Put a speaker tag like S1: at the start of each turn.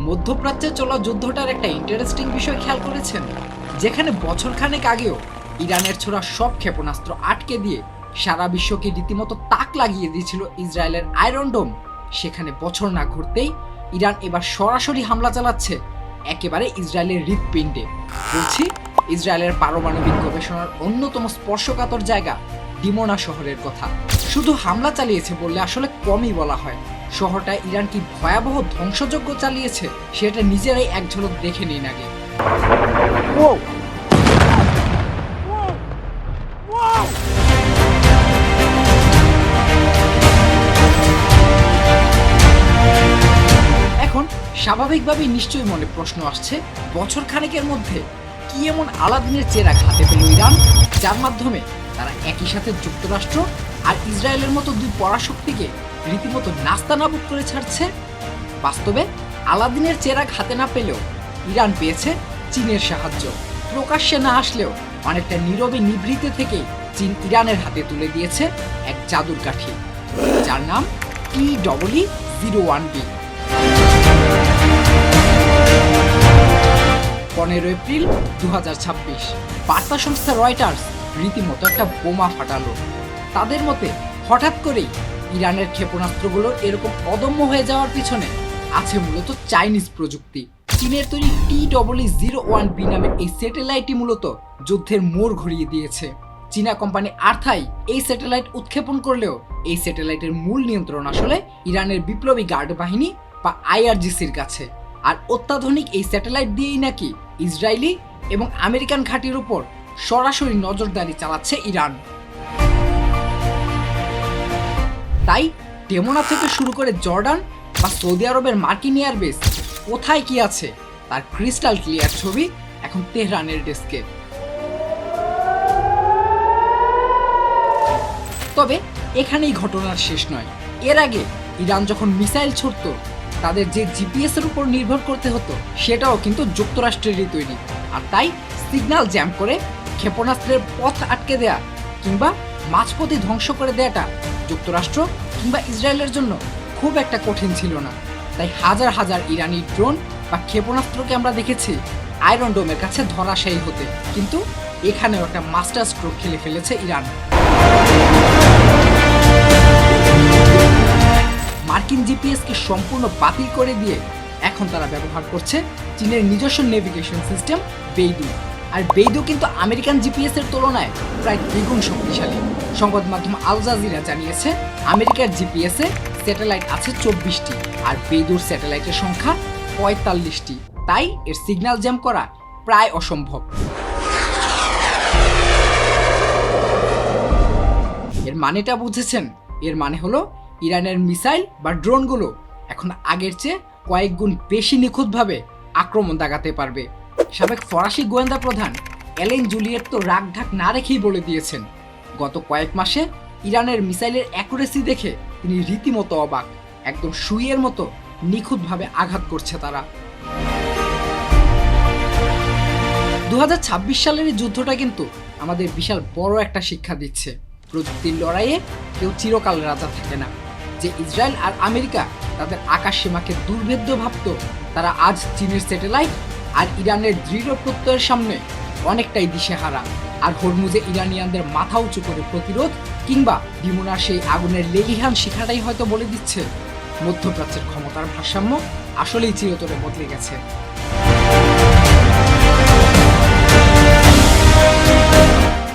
S1: মধ্যপ্রাচ্যে চলা যুদ্ধটার একটা ইন্টারেস্টিং বিষয় খেয়াল করেছেন, যেখানে বছরখানেক আগেও ইরানের ছোড়া সব ক্ষেপণাস্ত্র আটকে দিয়ে সারা বিশ্বকে রীতিমতো তাক লাগিয়ে দিয়েছিল ইসরায়েলের আয়রন ডোম, সেখানে বছর না ঘুরতেই ইরান এবার সরাসরি হামলা চালাচ্ছে একেবারে ইসরায়েলের হৃৎপিণ্ডে। বলছি ইসরায়েলের পারমাণবিক গবেষণার অন্যতম স্পর্শকাতর জায়গা ডিমোনা শহরের কথা। শুধু হামলা চালিয়েছে বললে আসলে কমই বলা হয়। শহরটা ইরান কি ভয়াবহ ধ্বংসযজ্ঞ চালিয়েছে সেটা নিজেরাই এক ঝলক দেখে নিন আগে। এখন স্বাভাবিকভাবেই নিশ্চয়ই মনে প্রশ্ন আসছে, বছর খানেকের মধ্যে কি এমন আলাদিনের চেরাগ হাতে পেল ইরান, যার মাধ্যমে তারা একই সাথে যুক্তরাষ্ট্র আর ইসরায়েলের মতো দুই পরাশক্তিকে রীতিমতো নাস্তানাবুদ করে ছাড়ছে। বাস্তবে আলাদিনের চেরাগ হাতে না পেলেও ইরান পেয়েছে চীনের সাহায্য। প্রকাশ্যে না আসলেও অনেকটা নীরবে নিভৃতে থেকে চীন ইরানের হাতে তুলে দিয়েছে এক জাদুর কাঠি, যার নাম TEE-01B। 15 এপ্রিল 2026 বার্তা সংস্থা রয়টার্স রীতিমতো একটা বোমা ফাটালো। তাদের মতে হঠাৎ করেই ইরানের ক্ষেপণাস্ত্রগুলো এরকম অদম্য হয়ে যাওয়ার পিছনে আছে মূলত চাইনিজ প্রযুক্তি। চীনের তৈরি TEE-01B নামের এই স্যাটেলাইটই মূলত যুদ্ধের মোড় ঘুরিয়ে দিয়েছে। চীনা কোম্পানি আর্থাই এই স্যাটেলাইট উৎক্ষেপণ করলেও এই স্যাটেলাইটের মূল নিয়ন্ত্রণ আসলে ইরানের বিপ্লবী গার্ড বাহিনী বা IRGCর কাছে। আর অত্যাধুনিক এই স্যাটেলাইট দিয়েই নাকি ইসরায়েলি এবং আমেরিকান ঘাঁটির উপর সরাসরি নজরদারি চালাচ্ছে ইরান। তাই ডেমোনা থেকে শুরু করে জর্ডান বা সৌদি আরবের মার্কিন এয়ারবেস কোথায় কি আছে তার ক্রিস্টাল ক্লিয়ার ছবি এখন তেহরানের ডেস্কে। তবে এখানেই ঘটনার শেষ নয়। এর আগে ইরান যখন মিসাইল ছুড়ত, তাদের যে জিপিএস এর উপর নির্ভর করতে হতো সেটাও কিন্তু যুক্তরাষ্ট্রেরই তৈরি। আর তাই সিগন্যাল জ্যাম করে ক্ষেপণাস্ত্রের পথ আটকে দেয়া কিংবা মাঝপথে ধ্বংস করে দেয়াটা যুক্তরাষ্ট্র কিংবা ইসরায়েলের জন্য খুব একটা কঠিন ছিল না। তাই হাজার হাজার ইরানি ড্রোন বা ক্ষেপণাস্ত্রকে আমরা দেখেছি আয়রন ডোমের কাছে ধরাশায়ী হতে। কিন্তু এখানেও একটা মাস্টার স্ট্রোক খেলে ফেলেছে ইরান। মার্কিন জিপিএসকে সম্পূর্ণ বাতিল করে দিয়ে এখন তারা ব্যবহার করছে চীনের নিজস্ব নেভিগেশন সিস্টেম বেইদু। আর বেইদু কিন্তু আমেরিকান জিপিএস এর তুলনায় প্রায় দ্বিগুণ শক্তিশালী। সংবাদ মাধ্যম আল জাজিরা জানিয়েছে আমেরিকার জিপিএস এ স্যাটেলাইট আছে 24টি আর বেইদুর স্যাটেলাইটের সংখ্যা 45টি। তাই এর সিগন্যাল জ্যাম করা প্রায় অসম্ভব। এর মানেটা বুঝেছেন? এর মানে হলো ইরানের মিসাইল বা ড্রোনগুলো এখন আগের চেয়ে কয়েক গুণ বেশি নিখুঁতভাবে আক্রমণ দাগাতে পারবে। সাবেক ফরাসি গোয়েন্দা প্রধান এলেন জুলিয়েট তো রাগঢাক না রেখেই বলে দিয়েছেন, গত কয়েক মাসে ইরানের মিসাইলের অ্যাকুরেসি দেখে তিনি রীতিমতো অবাক। একদম সুইয়ের মতো নিখুঁতভাবে আঘাত করছে তারা। 2026 সালের এই যুদ্ধটা কিন্তু আমাদের বিশাল বড় একটা শিক্ষা দিচ্ছে। প্রযুক্তির লড়াইয়ে কেউ চিরকাল রাজা থাকে না। যে ইসরায়েল আর আমেরিকা তাদের আকাশ সীমাকে দুর্ভেদ্য ভাবত, তারা আজ চীনের স্যাটেলাইট আর ইরানের দৃঢ় প্রত্যয়ের সামনে অনেকটাই দিশেহারা। আর হরমুজে ইরানিয়ানদের মাথা উঁচু করে প্রতিরোধ কিংবা ডিমোনার সেই আগুনের লেলিহান শিখাটাই হয়তো বলে দিচ্ছে মধ্যপ্রাচ্যের ক্ষমতার ভারসাম্য আসলেই চিরতরে বদলে গেছে।